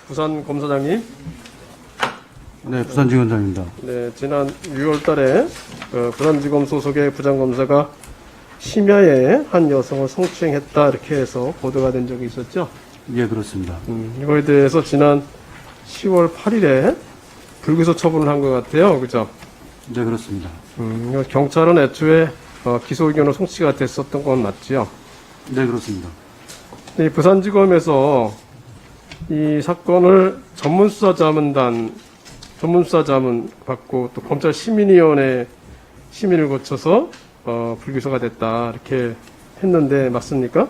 부산 검사장님. 네, 부산지검장입니다. 네, 지난 6월 달에 부산지검 소속의 부장검사가 심야에 한 여성을 성추행했다 이렇게 해서 보도가 된 적이 있었죠. 예, 그렇습니다. 이거에 대해서 지난 10월 8일에 불기소 처분을 한 것 같아요. 그죠? 네, 그렇습니다. 이거 경찰은 애초에 기소 의견으로 송치가 됐었던 건 맞지요. 네, 그렇습니다. 이 부산지검에서 이 사건을 전문수사 자문 받고 또 검찰 시민위원회 심의를 거쳐서 불기소가 됐다 이렇게 했는데 맞습니까?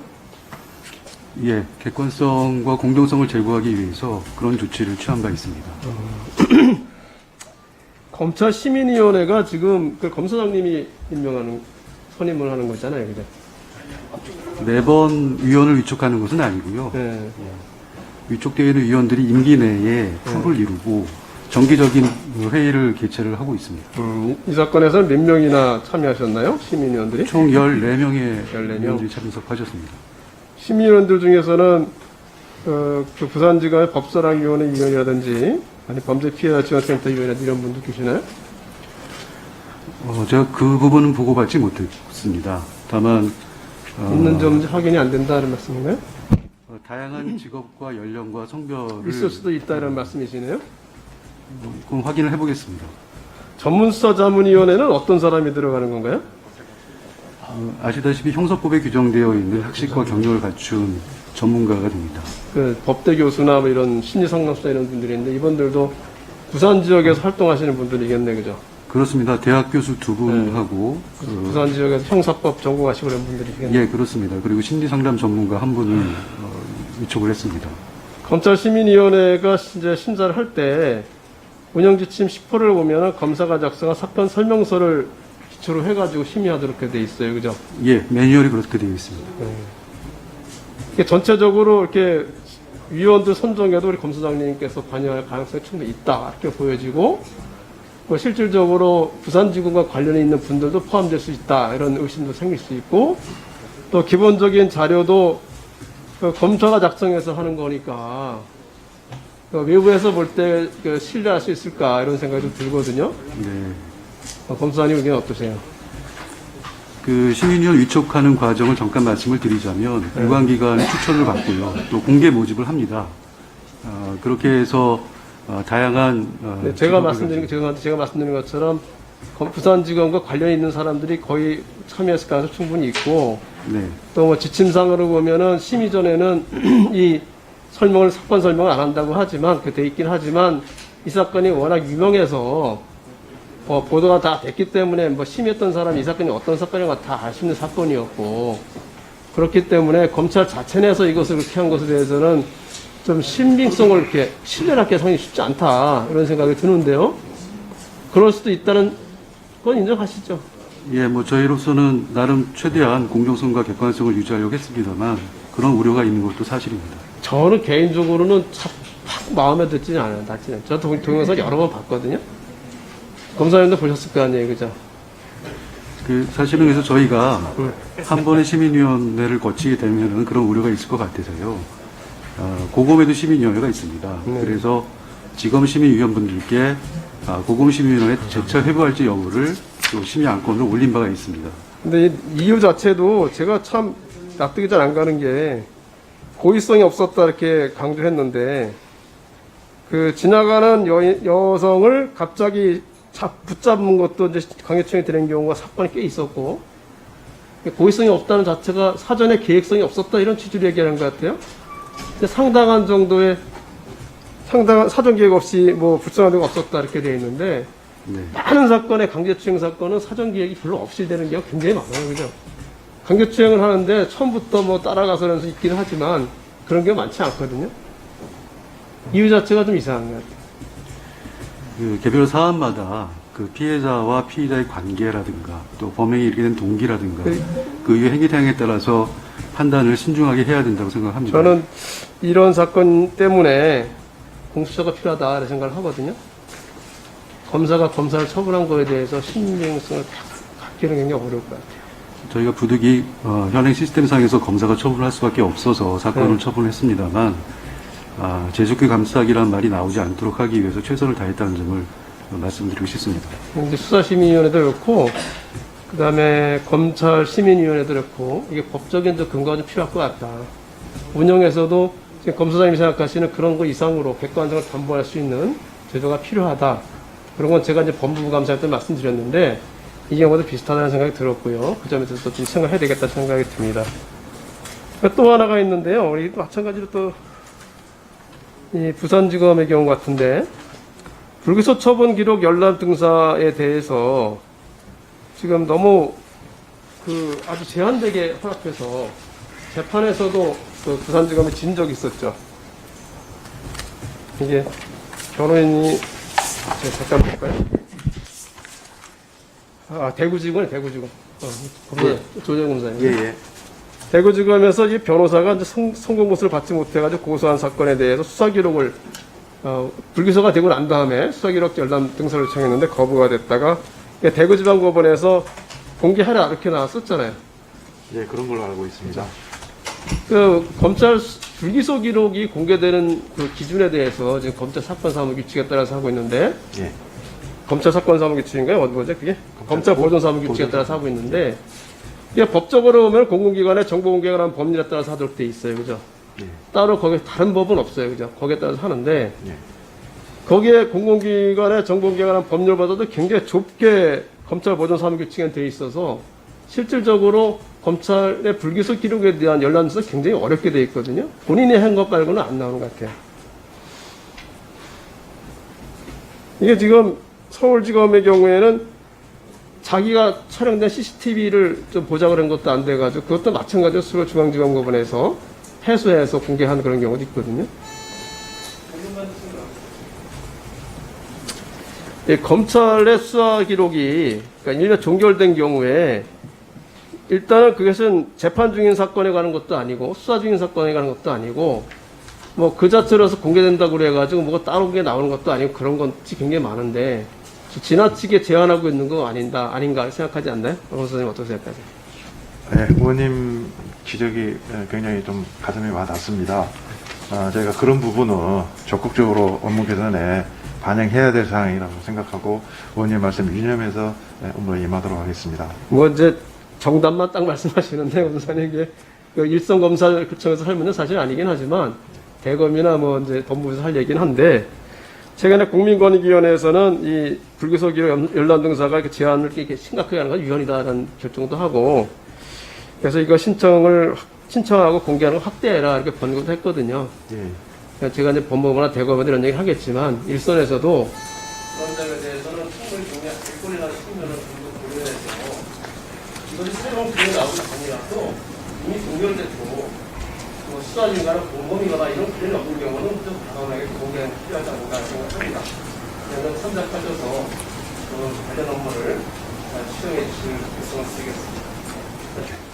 예, 객관성과 공정성을 제고하기 위해서 그런 조치를 취한 바 있습니다. 검찰 시민위원회가 지금 그 검사장님이 선임을 하는 거잖아요, 그죠? 매번 위원을 위촉하는 것은 아니고요. 네. 위촉되어 있는 위원들이 임기 내에 풀을 이루고 정기적인 회의를 개최를 하고 있습니다. 이 사건에서는 몇 명이나 참여하셨나요? 시민위원들이? 총 14명의 14명. 위원들이 참석하셨습니다. 시민위원들 중에서는 그 부산지검의 법사랑위원회 위원이라든지 아니 범죄피해자 지원센터 위원이라든지 이런 분들 계시나요? 제가 그 부분은 보고받지 못했습니다. 다만 있는지 없는지 확인이 안 된다는 말씀인가요? 다양한 직업과 연령과 성별을 있을 수도 있다는 말씀이시네요. 그럼 확인을 해보겠습니다. 전문수사 자문위원회는 어떤 사람이 들어가는 건가요? 아시다시피 형사법에 규정되어 있는 학식과 경력을 갖춘 전문가가 됩니다. 그 법대 교수나 뭐 이런 심리상담사 이런 분들이 있는데 이분들도 부산 지역에서 활동하시는 분들이겠네, 그죠? 그렇습니다. 대학 교수 두 분하고 부산 지역에서 형사법 전공하시고 그런 분들이겠네. 예, 그렇습니다. 그리고 심리상담 전문가 한 분을 위촉을 했습니다. 검찰 시민위원회가 이제 심사를 할 때 운영지침 10호를 보면은 검사가 작성한 사건 설명서를 기초로 해가지고 심의하도록 돼 있어요, 그죠? 예, 매뉴얼이 그렇게 되어 있습니다. 이게 전체적으로 이렇게 위원들 선정에도 우리 검사장님께서 관여할 가능성이 충분히 있다 이렇게 보여지고 실질적으로 부산지검과 관련이 있는 분들도 포함될 수 있다 이런 의심도 생길 수 있고 또 기본적인 자료도 검사가 작성해서 하는 거니까 외부에서 볼 때 신뢰할 수 있을까 이런 생각이 좀 들거든요. 네. 검사님 의견 어떠세요? 그 시민위원 위촉하는 과정을 잠깐 말씀을 드리자면 유관기관의 추천을 받고요. 또 공개 모집을 합니다. 그렇게 해서 다양한 네, 제가 말씀드린 것처럼 부산지검과 관련이 있는 사람들이 거의 참여했을 가능성이 충분히 있고 네. 또 뭐 지침상으로 보면은 심의 전에는 이 사건 설명을 안 한다고 하지만 그 돼 있긴 하지만 이 사건이 워낙 유명해서 보도가 다 됐기 때문에 뭐 심의했던 사람이 이 사건이 어떤 사건인가 다 알 수 있는 사건이었고 그렇기 때문에 검찰 자체 내에서 이것을 그렇게 한 것에 대해서는 좀 신빙성을 이렇게 신뢰하기 상당히 쉽지 않다 이런 생각이 드는데요. 그럴 수도 있다는 건 인정하시죠? 예, 뭐 저희로서는 나름 최대한 공정성과 객관성을 유지하려고 했습니다만 그런 우려가 있는 것도 사실입니다. 저는 개인적으로는 확 마음에 들지는 않아요. 저도 동영상 여러 번 봤거든요. 검사님도 보셨을 거 아니에요, 그죠? 사실은 그래서 저희가 한 번의 시민위원회를 거치게 되면은 그런 우려가 있을 것 같아서요. 고검에도 시민위원회가 있습니다. 네. 그래서 지검 시민위원분들께 고검 시민위원회 재차 회부할지 여부를 또 심의 안건으로 올린 바가 있습니다. 근데 이 이유 자체도 제가 참 납득이 잘 안 가는 게 고의성이 없었다 이렇게 강조했는데 그 지나가는 여성을 갑자기 붙잡은 것도 이제 강요청이 되는 경우가 사건이 꽤 있었고 고의성이 없다는 자체가 사전에 계획성이 없었다 이런 취지로 얘기하는 것 같아요. 근데 상당한 사전 계획 없이 뭐 불쌍한 데가 없었다 이렇게 되어 있는데 네. 많은 사건의 강제추행 사건은 사전 계획이 별로 없이 되는 경우가 굉장히 많아요, 그죠? 강제추행을 하는데 처음부터 뭐 따라가서 하면서 있긴 하지만 그런 경우 많지 않거든요. 이유 자체가 좀 이상한 것 같아요. 그 개별 사안마다 그 피해자와 피의자의 관계라든가 또 범행이 이르게 된 동기라든가 그 이후 행위 사항에 따라서 판단을 신중하게 해야 된다고 생각합니다. 저는 이런 사건 때문에 공수처가 필요하다 이런 생각을 하거든요. 검사가 검사를 처분한 거에 대해서 신빙성을 갖기는 굉장히 어려울 것 같아요. 저희가 부득이 현행 시스템상에서 검사가 처분할 수밖에 없어서 사건을 처분했습니다만 제주기 감싸기란 말이 나오지 않도록 하기 위해서 최선을 다했다는 점을 말씀드리고 싶습니다. 이제 수사시민위원회도 그렇고, 그 다음에 검찰시민위원회도 그렇고, 이게 법적인 근거가 좀 필요할 것 같다. 운영에서도 지금 검사장님이 생각하시는 그런 거 이상으로 객관성을 담보할 수 있는 제도가 필요하다. 그런 건 제가 이제 법무부 감사할 때 말씀드렸는데, 이 경우도 비슷하다는 생각이 들었고요. 그 점에 대해서 좀 생각해야 되겠다는 생각이 듭니다. 또 하나가 있는데요. 우리 마찬가지로 또, 이 부산지검의 경우 같은데, 불기소 처분 기록 열람 등사에 대해서 지금 너무 아주 제한되게 허락해서 재판에서도 그 부산지검이 진 적이 있었죠. 이게 변호인이 제가 잠깐 볼까요? 대구지검이네, 대구지검. 조재검사님. 예. 대구지검에서 이 변호사가 이제 성공 보수를 받지 못해가지고 고소한 사건에 대해서 수사 기록을 불기소가 되고 난 다음에 수사 기록 열람 등서를 요청했는데 거부가 됐다가 대구지방법원에서 공개하라 이렇게 나왔었잖아요. 예, 그런 걸로 알고 있습니다. 검찰 불기소 기록이 공개되는 그 기준에 대해서 지금 검찰 사건 사무 규칙에 따라서 하고 있는데, 예. 검찰 사건 사무 규칙인가요? 어디 보죠? 그게 검찰 보존 사무 규칙에 따라서 하고 있는데, 이게 법적으로 보면 공공기관의 정보 공개가 하는 법률에 따라서 하도록 돼 있어요, 그죠? 예. 따로 거기에 다른 법은 없어요, 그죠? 거기에 따라서 하는데, 예. 거기에 공공기관의 정보 공개가 하는 법률보다도 굉장히 좁게 검찰 보존 사무 규칙에 돼 있어서 실질적으로 검찰의 불기소 기록에 대한 열람에서 굉장히 어렵게 돼 있거든요. 본인이 한 것 말고는 안 나오는 것 같아요. 이게 지금 서울지검의 경우에는 자기가 촬영된 CCTV를 좀 보자고 한 것도 안 돼가지고 그것도 마찬가지로 서울중앙지검법원에서 해소해서 공개한 그런 경우도 있거든요. 검찰의 수사 기록이 그러니까 1년 종결된 경우에 일단은 그것은 재판 중인 사건에 관한 것도 아니고 수사 중인 사건에 관한 것도 아니고 뭐 그 자체로서 공개된다고 그래가지고 뭐가 따로 게 나오는 것도 아니고 그런 것이 굉장히 많은데 지나치게 제한하고 있는 거 아닌가 생각하지 않나요? 선생님 어떻게 생각하세요? 네, 의원님 지적이 굉장히 좀 가슴에 와닿습니다. 저희가 그런 부분은 적극적으로 업무 개선에 반영해야 될 사항이라고 생각하고 의원님 말씀 유념해서 업무에 임하도록 하겠습니다. 뭐 이제 정답만 딱 말씀하시는데 원사님 이게 일선검찰청에서 할 문제는 사실 아니긴 하지만 대검이나 뭐 이제 법무부에서 할 얘기는 한데 최근에 국민권익위원회에서는 이 불기소 기록 열람 등사가 이렇게 제한을 이렇게 심각하게 하는 건 위헌이다라는 결정도 하고 그래서 이거 신청하고 공개하는 거 확대해라 이렇게 권고도 했거든요. 예. 제가 이제 법무부나 대검에 이런 얘기를 하겠지만 일선에서도 그런 점에 대해서는 충분히 공개 일본이나 측면을 고려해서 이것이 새로운 기록이 나오기 전이라도 이미 동결됐고 뭐 수사인가나 공범이거나 이런 기록이 없는 경우는 좀 과감하게 공개하는 게 필요하지 않을까 생각합니다. 그래서 참작하셔서 관련 업무를 시정해 주실 요청을 드리겠습니다.